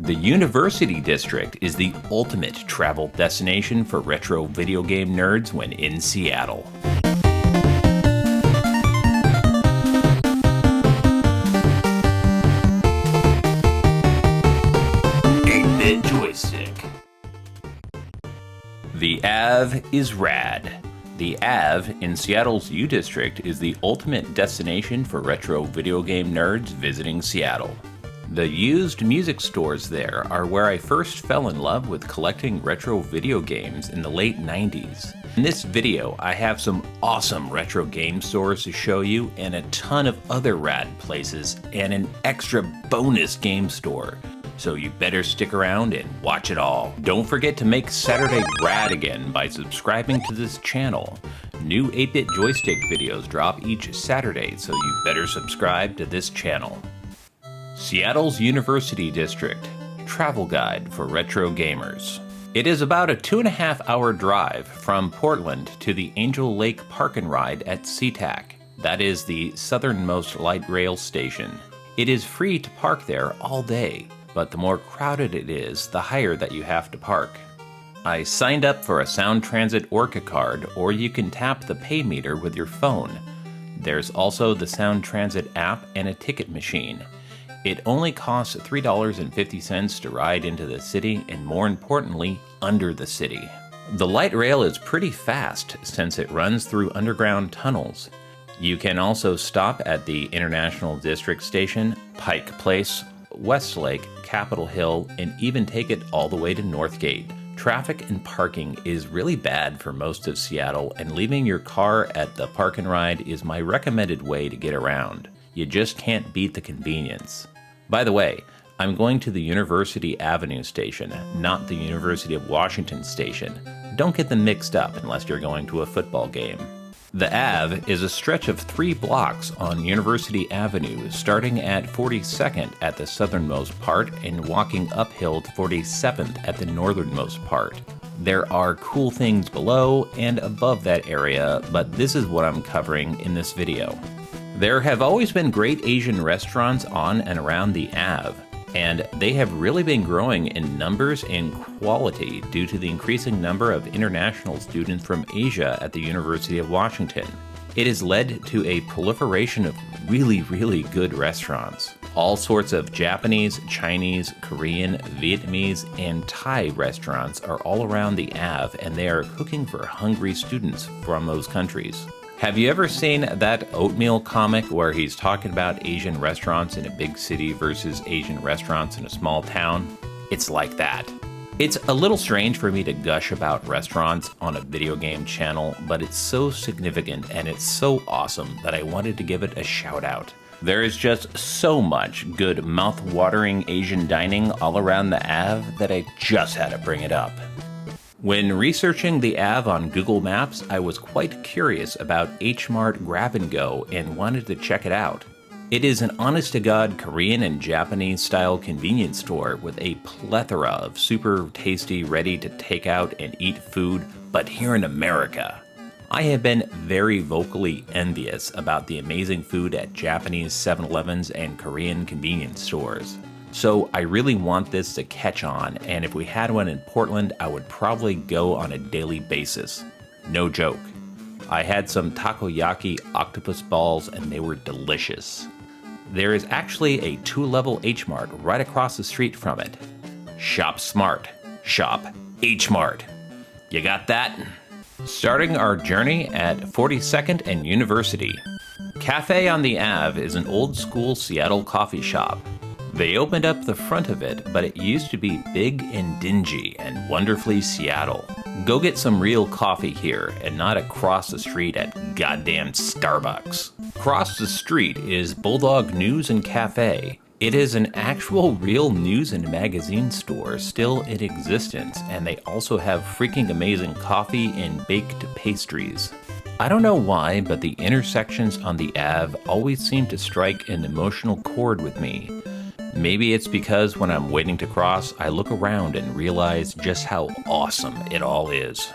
The University District is the ultimate travel destination for retro video game nerds when in Seattle. 8-bit joystick. The Ave is rad. The Ave in Seattle's U District is the ultimate destination for retro video game nerds visiting Seattle. The used music stores there are where I first fell in love with collecting retro video games in the late 90s. In this video, I have some awesome retro game stores to show you and a ton of other rad places and an extra bonus game store. So you better stick around and watch it all. Don't forget to make Saturday rad again by subscribing to this channel. New 8-bit joystick videos drop each Saturday, so you better subscribe to this channel. Seattle's University District, travel guide for retro gamers. It is about a 2.5-hour drive from Portland to the Angel Lake Park and Ride at SeaTac. That is the southernmost light rail station. It is free to park there all day, but the more crowded it is, the higher that you have to park. I signed up for a Sound Transit Orca card, or you can tap the pay meter with your phone. There's also the Sound Transit app and a ticket machine. It only costs $3.50 to ride into the city and, more importantly, under the city. The light rail is pretty fast since it runs through underground tunnels. You can also stop at the International District Station, Pike Place, Westlake, Capitol Hill, and even take it all the way to Northgate. Traffic and parking is really bad for most of Seattle, and leaving your car at the Park and Ride is my recommended way to get around. You just can't beat the convenience. By the way, I'm going to the University Avenue station, not the University of Washington station. Don't get them mixed up unless you're going to a football game. The Ave is a stretch of 3 blocks on University Avenue, starting at 42nd at the southernmost part and walking uphill to 47th at the northernmost part. There are cool things below and above that area, but this is what I'm covering in this video. There have always been great Asian restaurants on and around the Ave, and they have really been growing in numbers and quality due to the increasing number of international students from Asia at the University of Washington. It has led to a proliferation of really good restaurants. All sorts of Japanese, Chinese, Korean, Vietnamese, and Thai restaurants are all around the Ave, and they are cooking for hungry students from those countries. Have you ever seen that oatmeal comic where he's talking about Asian restaurants in a big city versus Asian restaurants in a small town? It's like that. It's a little strange for me to gush about restaurants on a video game channel, but it's so significant and it's so awesome that I wanted to give it a shout out. There is just so much good mouth-watering Asian dining all around the Ave that I just had to bring it up. When researching the Ave on Google Maps, I was quite curious about H-Mart Grab & Go and wanted to check it out. It is an honest-to-God Korean and Japanese-style convenience store with a plethora of super tasty, ready-to-take-out and eat food, but here in America. I have been very vocally envious about the amazing food at Japanese 7-Elevens and Korean convenience stores. So I really want this to catch on, and if we had one in Portland, I would probably go on a daily basis. No joke. I had some takoyaki octopus balls and they were delicious. There is actually a 2-level H-Mart right across the street from it. Shop smart. Shop H-Mart. You got that? Starting our journey at 42nd and University. Cafe on the Ave is an old-school Seattle coffee shop. They opened up the front of it, but it used to be big and dingy and wonderfully Seattle. Go get some real coffee here and not across the street at goddamn Starbucks. Across the street is Bulldog News and Cafe. It is an actual real news and magazine store still in existence, and they also have freaking amazing coffee and baked pastries. I don't know why, but the intersections on the Ave always seem to strike an emotional chord with me. Maybe it's because when I'm waiting to cross, I look around and realize just how awesome it all is.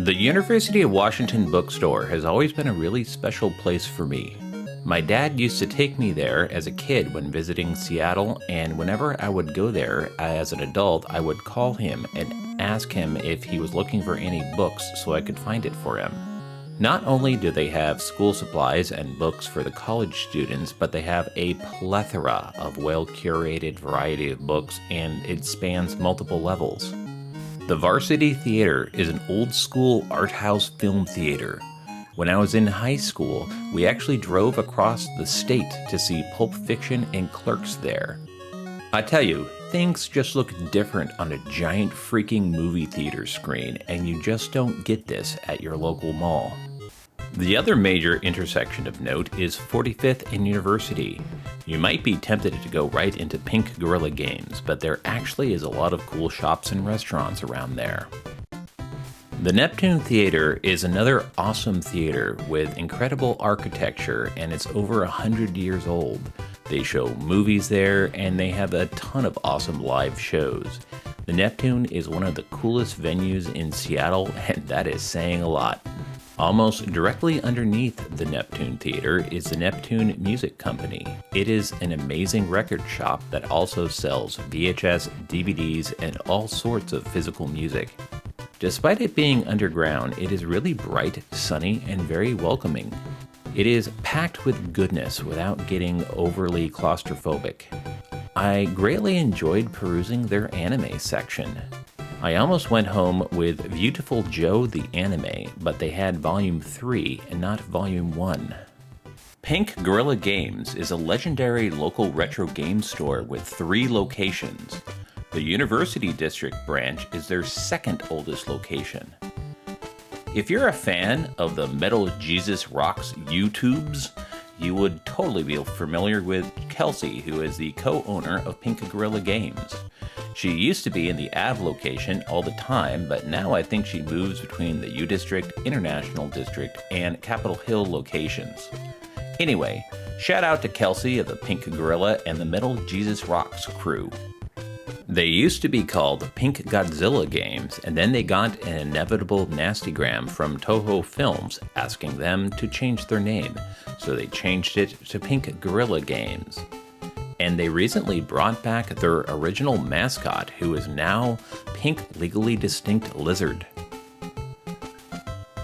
The University of Washington Bookstore has always been a really special place for me. My dad used to take me there as a kid when visiting Seattle, and whenever I would go there as an adult, I would call him and ask him if he was looking for any books so I could find it for him. Not only do they have school supplies and books for the college students, but they have a plethora of well-curated variety of books, and it spans multiple levels. The Varsity Theater is an old-school art house film theater. When I was in high school, we actually drove across the state to see Pulp Fiction and Clerks there. I tell you, things just look different on a giant freaking movie theater screen, and you just don't get this at your local mall. The other major intersection of note is 45th and University. You might be tempted to go right into Pink Gorilla Games, but there actually is a lot of cool shops and restaurants around there. The Neptune Theater is another awesome theater with incredible architecture, and it's over 100 years old. They show movies there, and they have a ton of awesome live shows. The Neptune is one of the coolest venues in Seattle, and that is saying a lot. Almost directly underneath the Neptune Theater is the Neptune Music Company. It is an amazing record shop that also sells VHS, DVDs, and all sorts of physical music. Despite it being underground, it is really bright, sunny, and very welcoming. It is packed with goodness without getting overly claustrophobic. I greatly enjoyed perusing their anime section. I almost went home with Beautiful Joe the Anime, but they had Volume 3 and not Volume 1. Pink Gorilla Games is a legendary local retro game store with 3 locations. The University District branch is their second oldest location. If you're a fan of the Metal Jesus Rocks YouTubes, you would totally be familiar with Kelsey, who is the co-owner of Pink Gorilla Games. She used to be in the Ave location all the time, but now I think she moves between the U District, International District, and Capitol Hill locations. Anyway, shout out to Kelsey of the Pink Gorilla and the Metal Jesus Rocks crew. They used to be called Pink Godzilla Games, and then they got an inevitable nastygram from Toho Films asking them to change their name, so they changed it to Pink Gorilla Games. And they recently brought back their original mascot, who is now Pink Legally Distinct Lizard.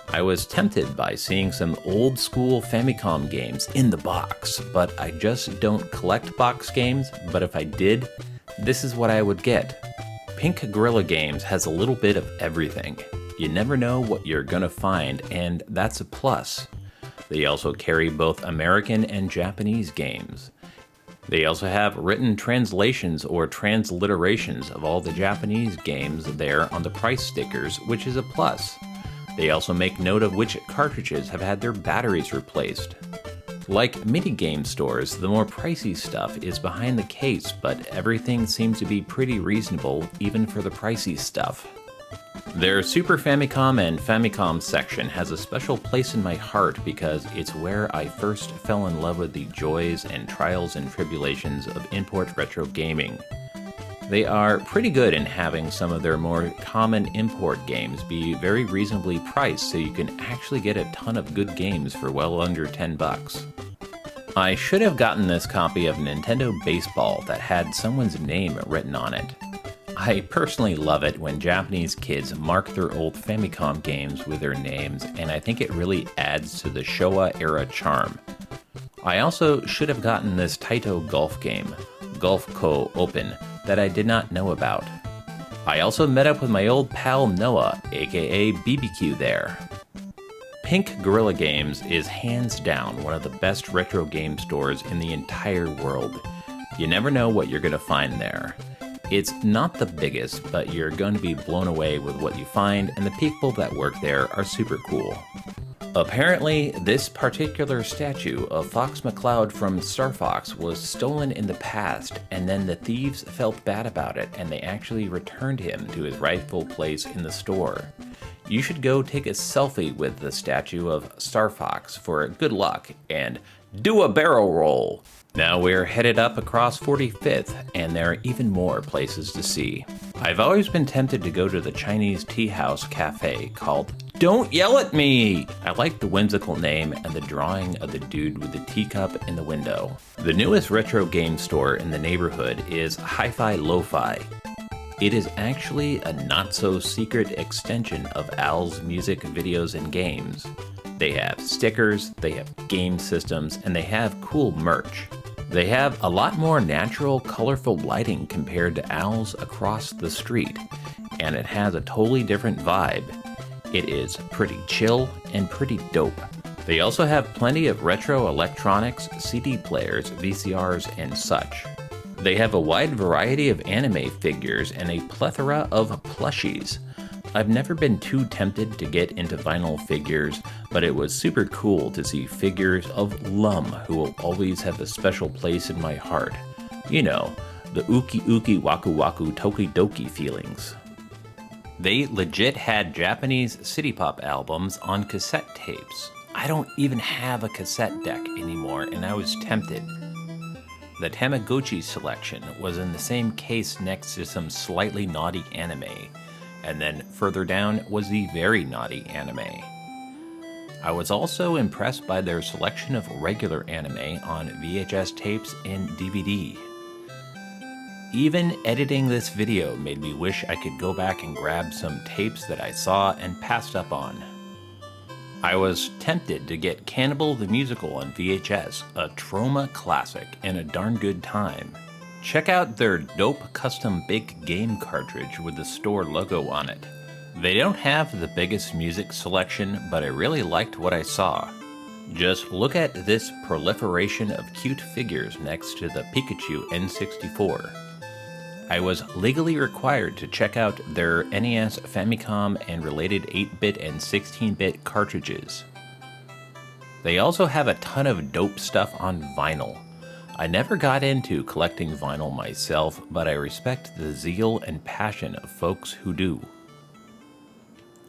I was tempted by seeing some old school Famicom games in the box, but I just don't collect box games, but if I did, this is what I would get. Pink Gorilla Games has a little bit of everything. You never know what you're gonna find, and that's a plus. They also carry both American and Japanese games. They also have written translations or transliterations of all the Japanese games there on the price stickers, which is a plus. They also make note of which cartridges have had their batteries replaced. Like minigame stores, the more pricey stuff is behind the case, but everything seems to be pretty reasonable even for the pricey stuff. Their Super Famicom and Famicom section has a special place in my heart because it's where I first fell in love with the joys and trials and tribulations of import retro gaming. They are pretty good in having some of their more common import games be very reasonably priced, so you can actually get a ton of good games for well under $10. I should have gotten this copy of Nintendo Baseball that had someone's name written on it. I personally love it when Japanese kids mark their old Famicom games with their names, and I think it really adds to the Showa-era charm. I also should have gotten this Taito golf game, Golf Co. Open, that I did not know about. I also met up with my old pal Noah, aka BBQ there. Pink Gorilla Games is hands down one of the best retro game stores in the entire world. You never know what you're going to find there. It's not the biggest, but you're going to be blown away with what you find, and the people that work there are super cool. Apparently, this particular statue of Fox McCloud from Star Fox was stolen in the past, and then the thieves felt bad about it, and they actually returned him to his rightful place in the store. You should go take a selfie with the statue of Star Fox for good luck, and do a barrel roll! Now we're headed up across 45th, and there are even more places to see. I've always been tempted to go to the Chinese tea house cafe called Don't yell at me! I like the whimsical name and the drawing of the dude with the teacup in the window. The newest retro game store in the neighborhood is HiFi LoFi. It is actually a not-so-secret extension of Al's music, videos, and games. They have stickers, they have game systems, and they have cool merch. They have a lot more natural, colorful lighting compared to Al's across the street, and it has a totally different vibe. It is pretty chill and pretty dope. They also have plenty of retro electronics, CD players, VCRs, and such. They have a wide variety of anime figures and a plethora of plushies. I've never been too tempted to get into vinyl figures, but it was super cool to see figures of Lum, who will always have a special place in my heart. You know, the uki uki waku waku toki doki feelings. They legit had Japanese city pop albums on cassette tapes. I don't even have a cassette deck anymore, and I was tempted. The Tamagotchi selection was in the same case next to some slightly naughty anime, and then further down was the very naughty anime. I was also impressed by their selection of regular anime on VHS tapes and DVD. Even editing this video made me wish I could go back and grab some tapes that I saw and passed up on. I was tempted to get Cannibal the Musical on VHS, a Troma classic and a darn good time. Check out their dope custom big game cartridge with the store logo on it. They don't have the biggest music selection, but I really liked what I saw. Just look at this proliferation of cute figures next to the Pikachu N64. I was legally required to check out their NES, Famicom, and related 8-bit and 16-bit cartridges. They also have a ton of dope stuff on vinyl. I never got into collecting vinyl myself, but I respect the zeal and passion of folks who do.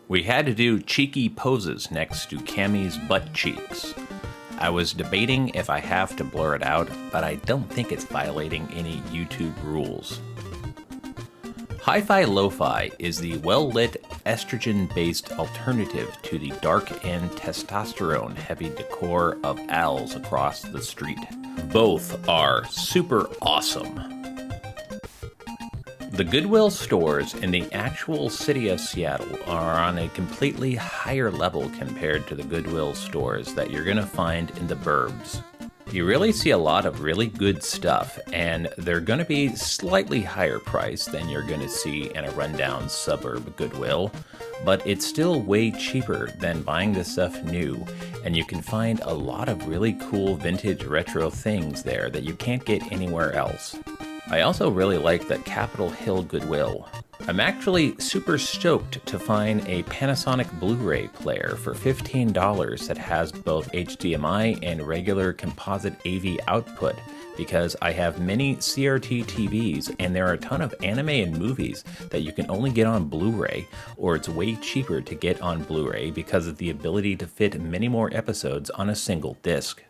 We had to do cheeky poses next to Cammy's butt cheeks. I was debating if I have to blur it out, but I don't think it's violating any YouTube rules. HiFi LoFi is the well-lit, estrogen-based alternative to the dark and testosterone-heavy decor of Al's across the street. Both are super awesome. The Goodwill stores in the actual city of Seattle are on a completely higher level compared to the Goodwill stores that you're going to find in the burbs. You really see a lot of really good stuff, and they're going to be slightly higher priced than you're going to see in a rundown suburb Goodwill, but it's still way cheaper than buying this stuff new, and you can find a lot of really cool vintage retro things there that you can't get anywhere else. I also really like the Capitol Hill Goodwill. I'm actually super stoked to find a Panasonic Blu-ray player for $15 that has both HDMI and regular composite AV output, because I have many CRT TVs and there are a ton of anime and movies that you can only get on Blu-ray, or it's way cheaper to get on Blu-ray because of the ability to fit many more episodes on a single disc.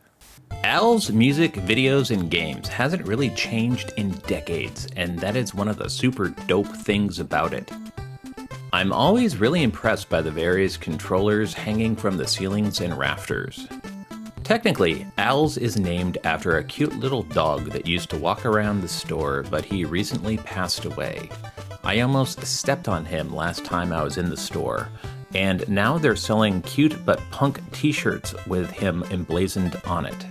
Al's music, videos, and games hasn't really changed in decades, and that is one of the super dope things about it. I'm always really impressed by the various controllers hanging from the ceilings and rafters. Technically, Al's is named after a cute little dog that used to walk around the store, but he recently passed away. I almost stepped on him last time I was in the store, and now they're selling cute but punk t-shirts with him emblazoned on it.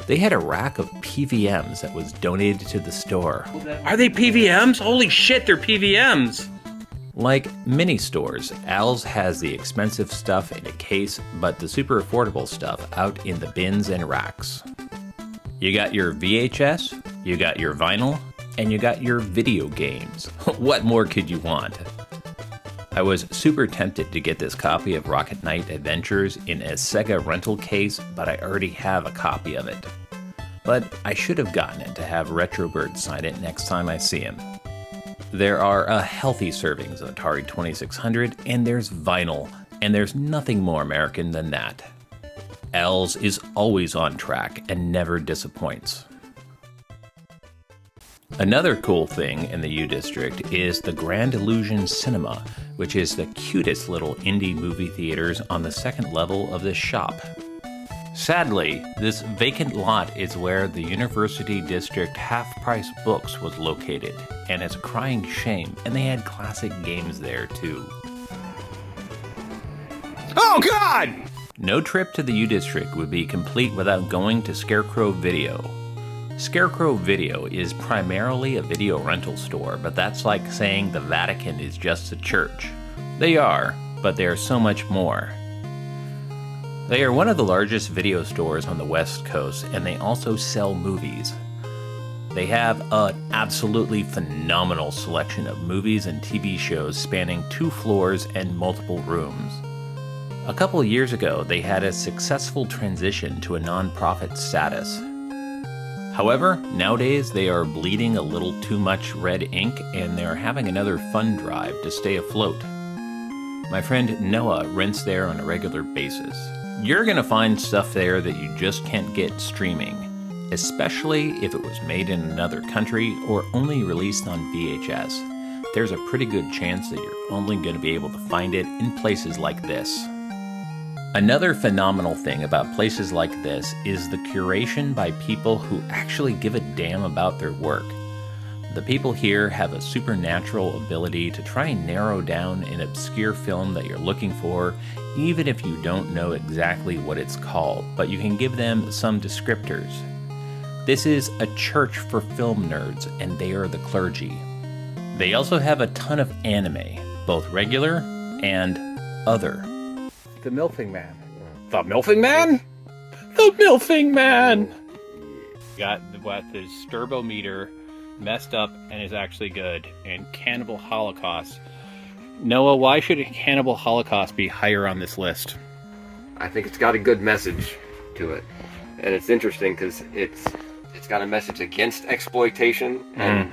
They had a rack of PVMs that was donated to the store. Are they PVMs? Holy shit, they're PVMs! Like many stores, Al's has the expensive stuff in a case, but the super affordable stuff out in the bins and racks. You got your VHS, you got your vinyl, and you got your video games. What more could you want? I was super tempted to get this copy of Rocket Knight Adventures in a Sega rental case, but I already have a copy of it. But I should have gotten it to have Retrobird sign it next time I see him. There are a healthy servings of Atari 2600, and there's vinyl, and there's nothing more American than that. Al's is always on track and never disappoints. Another cool thing in the U District is the Grand Illusion Cinema, which is the cutest little indie movie theaters on the second level of this shop. Sadly, this vacant lot is where the University District Half-Price Books was located, and it's a crying shame, and they had classic games there too. Oh God! No trip to the U District would be complete without going to Scarecrow Video. Scarecrow Video is primarily a video rental store, but that's like saying the Vatican is just a church. They are, but they are so much more. They are one of the largest video stores on the West Coast, and they also sell movies. They have an absolutely phenomenal selection of movies and TV shows spanning 2 floors and multiple rooms. A couple of years ago, they had a successful transition to a non-profit status. However, nowadays they are bleeding a little too much red ink, and they are having another fund drive to stay afloat. My friend Noah rents there on a regular basis. You're gonna find stuff there that you just can't get streaming, especially if it was made in another country or only released on VHS. There's a pretty good chance that you're only gonna be able to find it in places like this. Another phenomenal thing about places like this is the curation by people who actually give a damn about their work. The people here have a supernatural ability to try and narrow down an obscure film that you're looking for, even if you don't know exactly what it's called, but you can give them some descriptors. This is a church for film nerds, and they are the clergy. They also have a ton of anime, both regular and other. The Milfing Man. The Milfing Man? The Milfing Man! Got the Sturbometer messed up and is actually good, and Cannibal Holocaust. Noah, why should Cannibal Holocaust be higher on this list? I think it's got a good message to it, and it's interesting because it's got a message against exploitation and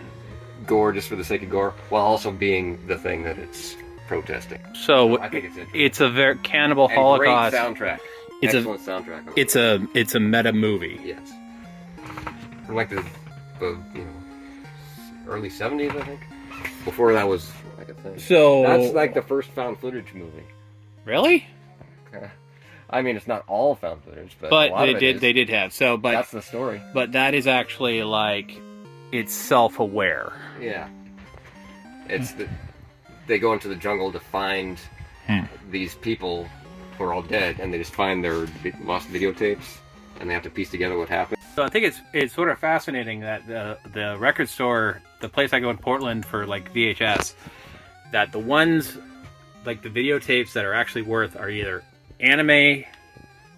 gore just for the sake of gore, while also being the thing that it's protesting. So I think it's interesting. it's a very Cannibal And Holocaust. great soundtrack. It's Excellent soundtrack. It's a meta movie. Yes. From like the early 70s, I think. Before that was like a thing. So That's like the first found footage movie. Really? I mean, it's not all found footage, but a lot of it is. They did have but That's the story. But that is actually like it's self-aware. Yeah. They go into the jungle to find these people who are all dead, and they just find their lost videotapes, and they have to piece together what happened. So I think it's sort of fascinating that the record store, the place I go in Portland for like VHS, that the ones like the videotapes that are actually worth are either anime,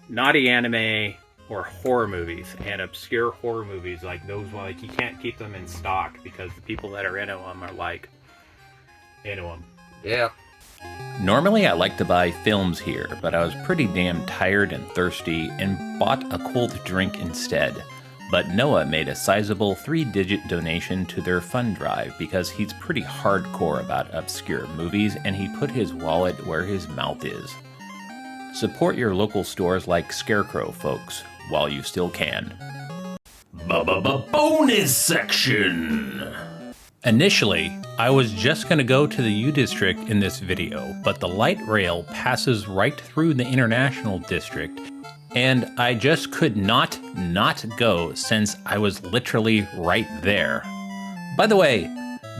naughty anime, or horror movies, and obscure horror movies like those. Like you can't keep them in stock because the people that are into them are like into them. Yeah. Normally I like to buy films here, but I was pretty damn tired and thirsty and bought a cold drink instead. But Noah made a sizable 3-digit donation to their fund drive because he's pretty hardcore about obscure movies, and he put his wallet where his mouth is. Support your local stores like Scarecrow, folks, while you still can. Bonus section! Initially, I was just going to go to the U District in this video, but the light rail passes right through the International District, and I just could not go since I was literally right there. By the way,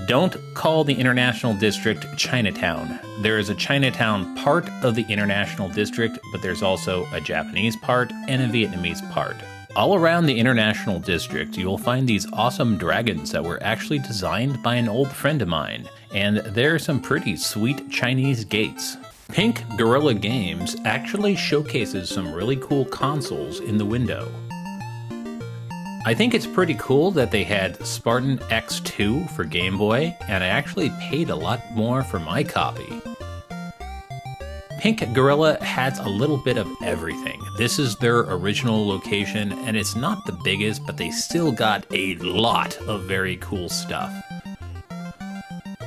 don't call the International District Chinatown. There is a Chinatown part of the International District, but there's also a Japanese part and a Vietnamese part. All around the International District, you'll find these awesome dragons that were actually designed by an old friend of mine, and there are some pretty sweet Chinese gates. Pink Gorilla Games actually showcases some really cool consoles in the window. I think it's pretty cool that they had Spartan X2 for Game Boy, and I actually paid a lot more for my copy. Pink Gorilla has a little bit of everything. This is their original location, and it's not the biggest, but they still got a lot of very cool stuff.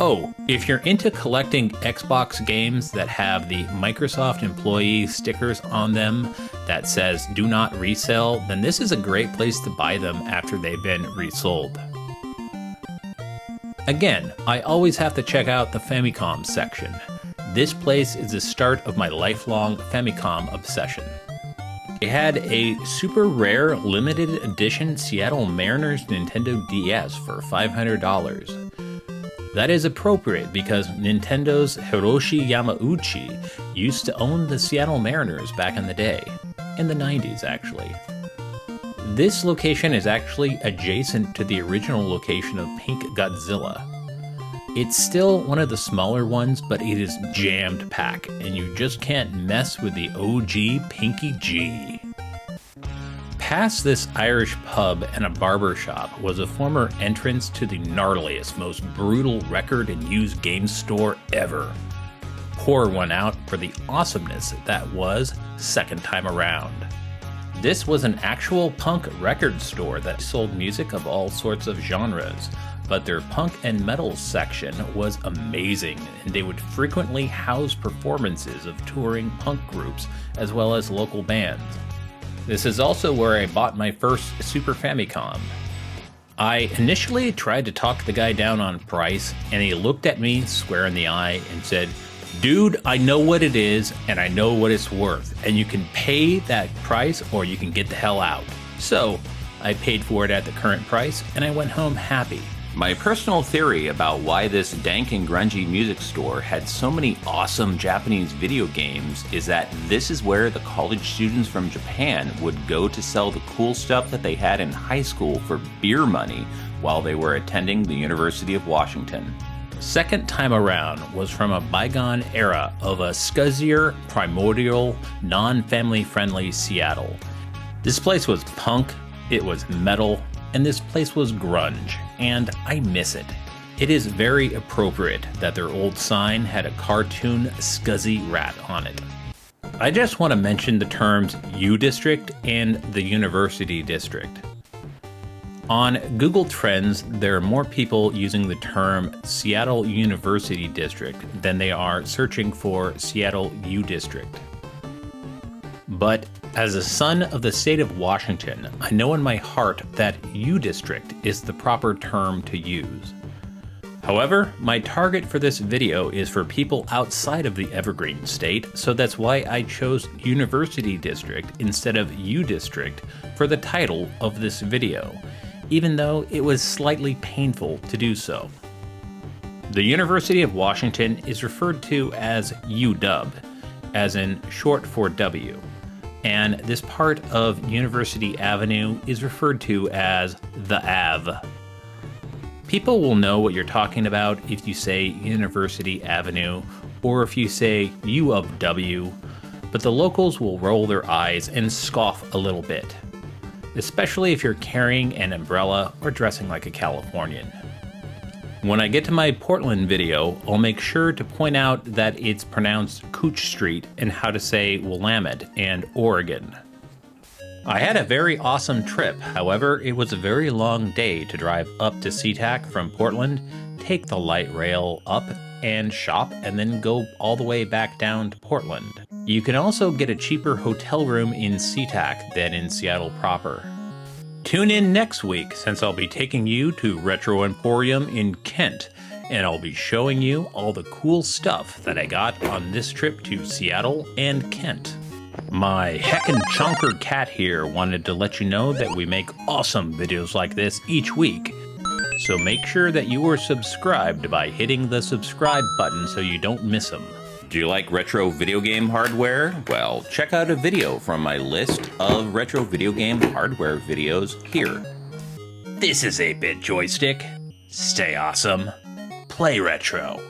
Oh, if you're into collecting Xbox games that have the Microsoft employee stickers on them that says do not resell, then this is a great place to buy them after they've been resold. Again, I always have to check out the Famicom section. This place is the start of my lifelong Famicom obsession. It had a super rare limited edition Seattle Mariners Nintendo DS for $500. That is appropriate because Nintendo's Hiroshi Yamauchi used to own the Seattle Mariners back in the day. In the 90s, actually. This location is actually adjacent to the original location of Pink Godzilla. It's still one of the smaller ones, but it is jammed packed, and you just can't mess with the OG Pinky G. Past this Irish pub and a barber shop was a former entrance to the gnarliest, most brutal record and used game store ever. Pour one out for the awesomeness that was Second Time Around. This was an actual punk record store that sold music of all sorts of genres, but their punk and metal section was amazing, and they would frequently house performances of touring punk groups as well as local bands. This is also where I bought my first Super Famicom. I initially tried to talk the guy down on price, and he looked at me square in the eye and said, "Dude, I know what it is, and I know what it's worth, and you can pay that price or you can get the hell out." So, I paid for it at the current price, and I went home happy. My personal theory about why this dank and grungy music store had so many awesome Japanese video games is that this is where the college students from Japan would go to sell the cool stuff that they had in high school for beer money while they were attending the University of Washington. Second Time Around was from a bygone era of a scuzzier, primordial, non-family friendly Seattle. This place was punk, it was metal, and this place was grunge, and I miss it. It is very appropriate that their old sign had a cartoon scuzzy rat on it. I just want to mention the terms U District and the University District. On Google Trends, there are more people using the term Seattle University District than they are searching for Seattle U District. But as a son of the state of Washington, I know in my heart that U District is the proper term to use. However, my target for this video is for people outside of the Evergreen State, so that's why I chose University District instead of U District for the title of this video, even though it was slightly painful to do so. The University of Washington is referred to as UW, as in short for W, and this part of University Avenue is referred to as the Ave. People will know what you're talking about if you say University Avenue or if you say U of W, but the locals will roll their eyes and scoff a little bit, especially if you're carrying an umbrella or dressing like a Californian. When I get to my Portland video, I'll make sure to point out that it's pronounced Cooch Street and how to say Willamette and Oregon. I had a very awesome trip, however, it was a very long day to drive up to SeaTac from Portland, take the light rail up and shop, and then go all the way back down to Portland. You can also get a cheaper hotel room in SeaTac than in Seattle proper. Tune in next week since I'll be taking you to Retro Emporium in Kent, and I'll be showing you all the cool stuff that I got on this trip to Seattle and Kent. My heckin' chonker cat here wanted to let you know that we make awesome videos like this each week, so make sure that you are subscribed by hitting the subscribe button so you don't miss them. Do you like retro video game hardware? Well, check out a video from my list of retro video game hardware videos here. This is 8-Bit Joystick. Stay awesome. Play retro.